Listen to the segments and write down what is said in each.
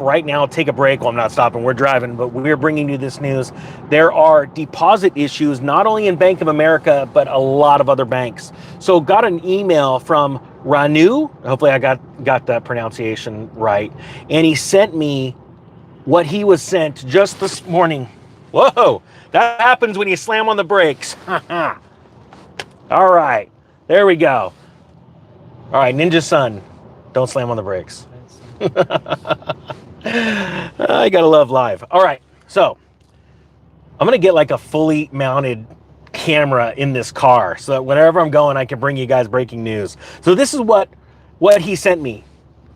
right now, take a break. Well, I'm not stopping, we're driving, but we're bringing you this news. There are deposit issues, not only in Bank of America, but a lot of other banks. So got an email from Ranu, hopefully I got that pronunciation right, and he sent me what he was sent just this morning. Whoa, that happens when you slam on the brakes. All right, there we go. All right, Ninja Sun, don't slam on the brakes. I gotta love live. All right, so I'm gonna get like a fully mounted camera in this car so that whenever I'm going, I can bring you guys breaking news. So this is what he sent me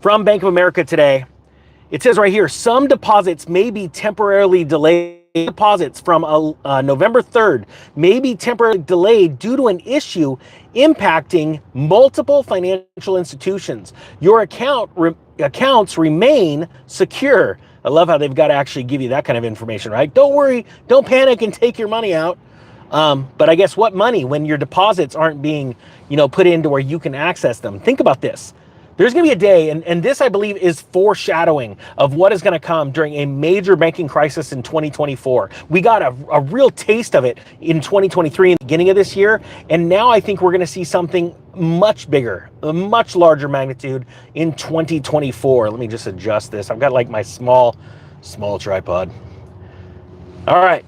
from Bank of America today. It says right here, some deposits may be temporarily delayed. Deposits from November 3rd may be temporarily delayed due to an issue impacting multiple financial institutions. Your accounts remain secure. I love how they've got to actually give you that kind of information, right? Don't worry, don't panic and take your money out. But I guess what money when your deposits aren't being, put into where you can access them? Think about this. There's going to be a day, and this, I believe, is foreshadowing of what is going to come during a major banking crisis in 2024. We got a real taste of it in 2023, in the beginning of this year, and now I think we're going to see something much bigger, a much larger magnitude in 2024. Let me just adjust this. I've got like my small tripod. All right.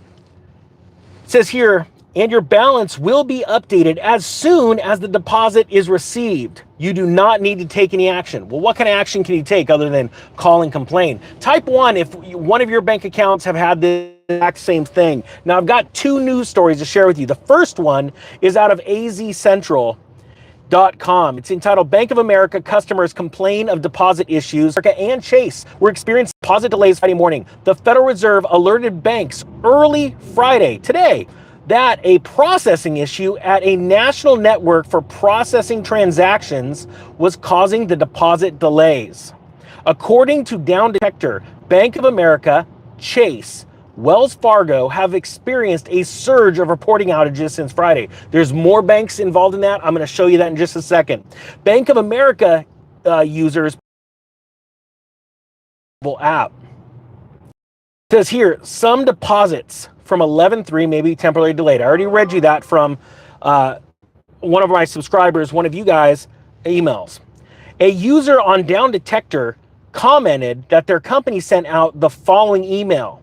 It says here, and your balance will be updated as soon as the deposit is received. You do not need to take any action. Well, what kind of action can you take other than call and complain? Type 1 if one of your bank accounts have had the exact same thing. Now, I've got 2 news stories to share with you. The first one is out of azcentral.com. It's entitled Bank of America Customers Complain of Deposit Issues. And Chase were experiencing deposit delays Friday morning. The Federal Reserve alerted banks early Friday, today, that a processing issue at a national network for processing transactions was causing the deposit delays. According to Down Detector, Bank of America, Chase, Wells Fargo have experienced a surge of reporting outages since Friday. There's more banks involved in that. I'm going to show you that in just a second. Bank of America users app. It says here, some deposits from 11/3 may be temporarily delayed. I already read you that from one of my subscribers, one of you guys' emails. A user on Down Detector commented that their company sent out the following email.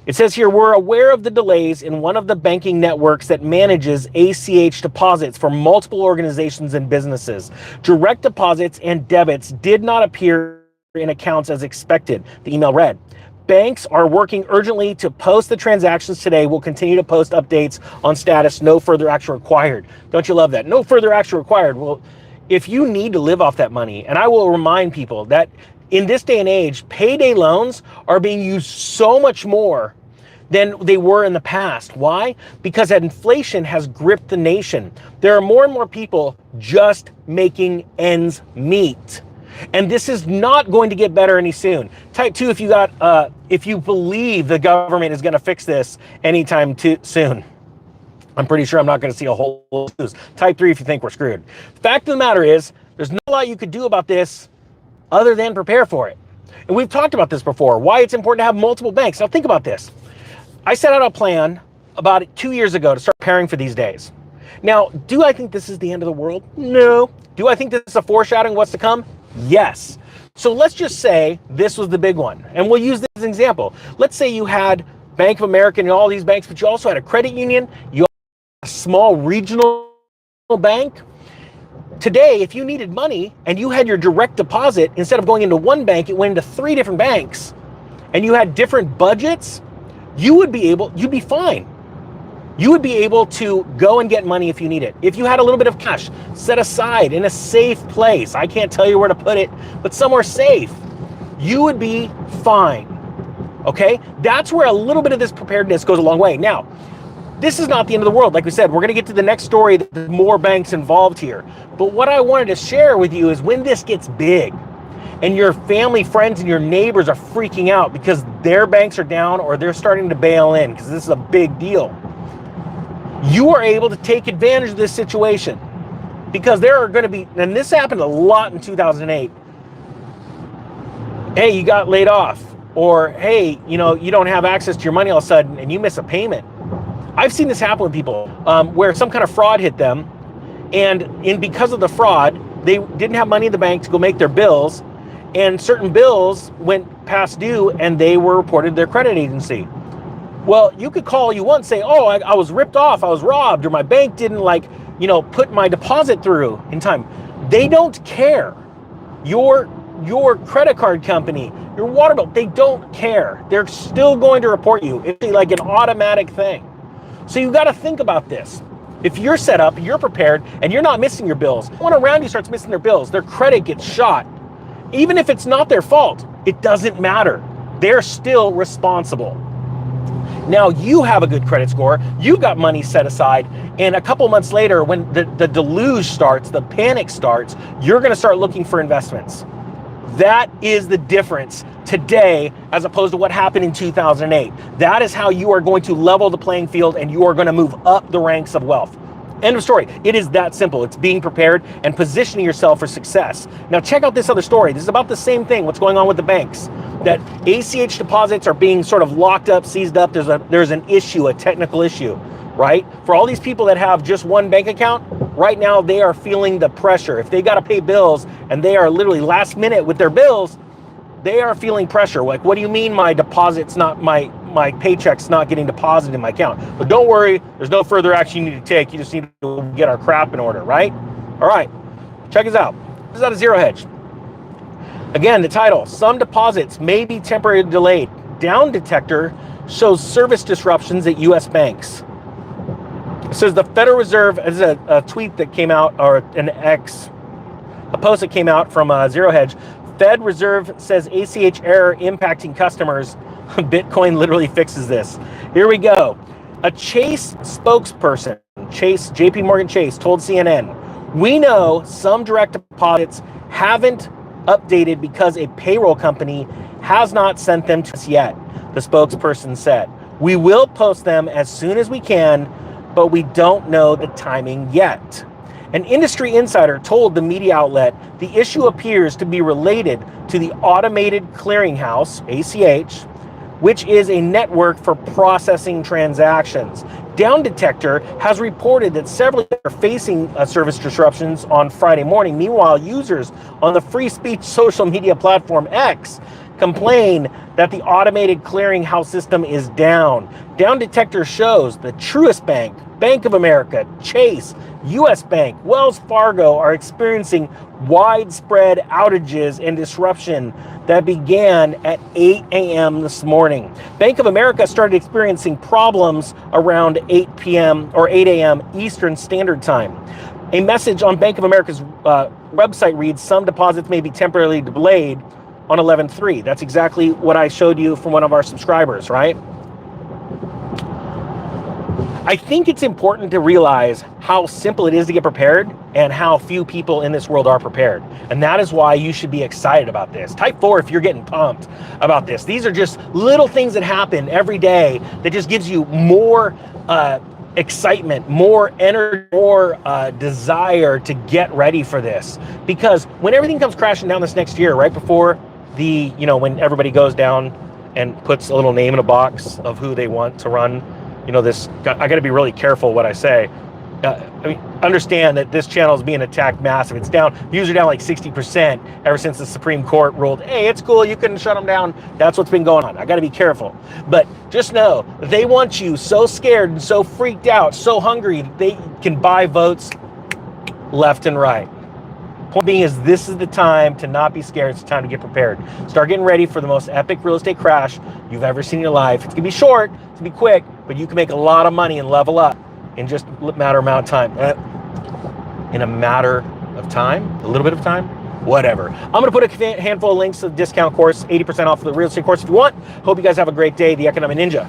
It says here, we're aware of the delays in one of the banking networks that manages ACH deposits for multiple organizations and businesses. Direct deposits and debits did not appear in accounts as expected, the email read. Banks are working urgently to post the transactions today. We'll continue to post updates on status. No further action required. Don't you love that? No further action required. Well, if you need to live off that money, and I will remind people that in this day and age, payday loans are being used so much more than they were in the past. Why? Because inflation has gripped the nation. There are more and more people just making ends meet. And this is not going to get better any soon. Type 2 if you believe the government is going to fix this anytime soon. I'm pretty sure I'm not going to see a whole lot of news. Type 3 if you think we're screwed. Fact of the matter is, there's not a lot you could do about this other than prepare for it. And we've talked about this before, why it's important to have multiple banks. Now think about this. I set out a plan about 2 years ago to start preparing for these days. Now, do I think this is the end of the world? No. Do I think this is a foreshadowing of what's to come? Yes. So let's just say this was the big one. And we'll use this as an example. Let's say you had Bank of America and all these banks, but you also had a credit union, you had a small regional bank. Today, if you needed money and you had your direct deposit, instead of going into one bank, it went into 3 different banks, and you had different budgets, you'd be fine. You would be able to go and get money if you need it. If you had a little bit of cash set aside in a safe place, I can't tell you where to put it, but somewhere safe, you would be fine. Okay? That's where a little bit of this preparedness goes a long way. Now, this is not the end of the world. Like we said, we're going to get to the next story. There's more banks involved here. But what I wanted to share with you is when this gets big and your family, friends, and your neighbors are freaking out because their banks are down or they're starting to bail in because this is a big deal, you are able to take advantage of this situation, because there are going to be, and this happened a lot in 2008, hey, you got laid off, or hey, you know, you don't have access to your money all of a sudden and you miss a payment. I've seen this happen with people where some kind of fraud hit them, and because of the fraud, they didn't have money in the bank to go make their bills, and certain bills went past due and they were reported to their credit agency. Well, you could call you once, say, oh, I was ripped off, I was robbed, or my bank didn't put my deposit through in time. They don't care. Your credit card company, your water bill, they don't care. They're still going to report you. It's like an automatic thing. So you got to think about this. If you're set up, you're prepared, and you're not missing your bills, someone around you starts missing their bills, their credit gets shot. Even if it's not their fault, it doesn't matter. They're still responsible. Now you have a good credit score, you got money set aside, and a couple months later, when the deluge starts, the panic starts, you're gonna start looking for investments. That is the difference today as opposed to what happened in 2008. That is how you are going to level the playing field and you are gonna move up the ranks of wealth. End of story. It is that simple. It's being prepared and positioning yourself for success. Now check out this other story. This is about the same thing, what's going on with the banks. That ACH deposits are being sort of locked up, seized up. There's an issue, a technical issue, right? For all these people that have just one bank account, right now they are feeling the pressure. If they got to pay bills and they are literally last minute with their bills, they are feeling pressure. Like, what do you mean my deposit's not, my paycheck's not getting deposited in my account? But don't worry, there's no further action you need to take. You just need to get our crap in order, right? All right, check us out. This is out of Zero Hedge. Again, the title, some deposits may be temporarily delayed. Down detector shows service disruptions at US banks. It says the Federal Reserve, this is a tweet that came out, or a post that came out from Zero Hedge. Fed Reserve says ACH error impacting customers. Bitcoin literally fixes this. Here we go. A Chase spokesperson, JP Morgan Chase, told CNN, we know some direct deposits haven't updated because a payroll company has not sent them to us yet, the spokesperson said. We will post them as soon as we can, but we don't know the timing yet. An industry insider told the media outlet the issue appears to be related to the Automated Clearinghouse, ACH, which is a network for processing transactions. Down Detector has reported that several are facing service disruptions on Friday morning. Meanwhile, users on the free speech social media platform X complain that the Automated Clearinghouse system is down. Down Detector shows the Truist Bank, Bank of America, Chase, US Bank, Wells Fargo are experiencing widespread outages and disruption that began at 8 a.m. this morning. Bank of America started experiencing problems around 8 p.m. or 8 a.m. Eastern Standard Time. A message on Bank of America's website reads, some deposits may be temporarily delayed on 11/3. That's exactly what I showed you from one of our subscribers, right? I think it's important to realize how simple it is to get prepared and how few people in this world are prepared. And that is why you should be excited about this. Type 4 if you're getting pumped about this. These are just little things that happen every day that just gives you more excitement, more energy, more desire to get ready for this. Because when everything comes crashing down this next year, right before when everybody goes down and puts a little name in a box of who they want to run, I got to be really careful what I say. Understand that this channel is being attacked massive. It's down, views are down like 60% ever since the Supreme Court ruled, hey, it's cool, you couldn't shut them down. That's what's been going on. I got to be careful. But just know, they want you so scared and so freaked out, so hungry, they can buy votes left and right. Point being is, this is the time to not be scared. It's the time to get prepared. Start getting ready for the most epic real estate crash you've ever seen in your life. It's gonna be short, it's gonna be quick, but you can make a lot of money and level up in just a matter amount of time. In a matter of time, a little bit of time, whatever. I'm gonna put a handful of links to the discount course, 80% off of the real estate course if you want. Hope you guys have a great day. The Economic Ninja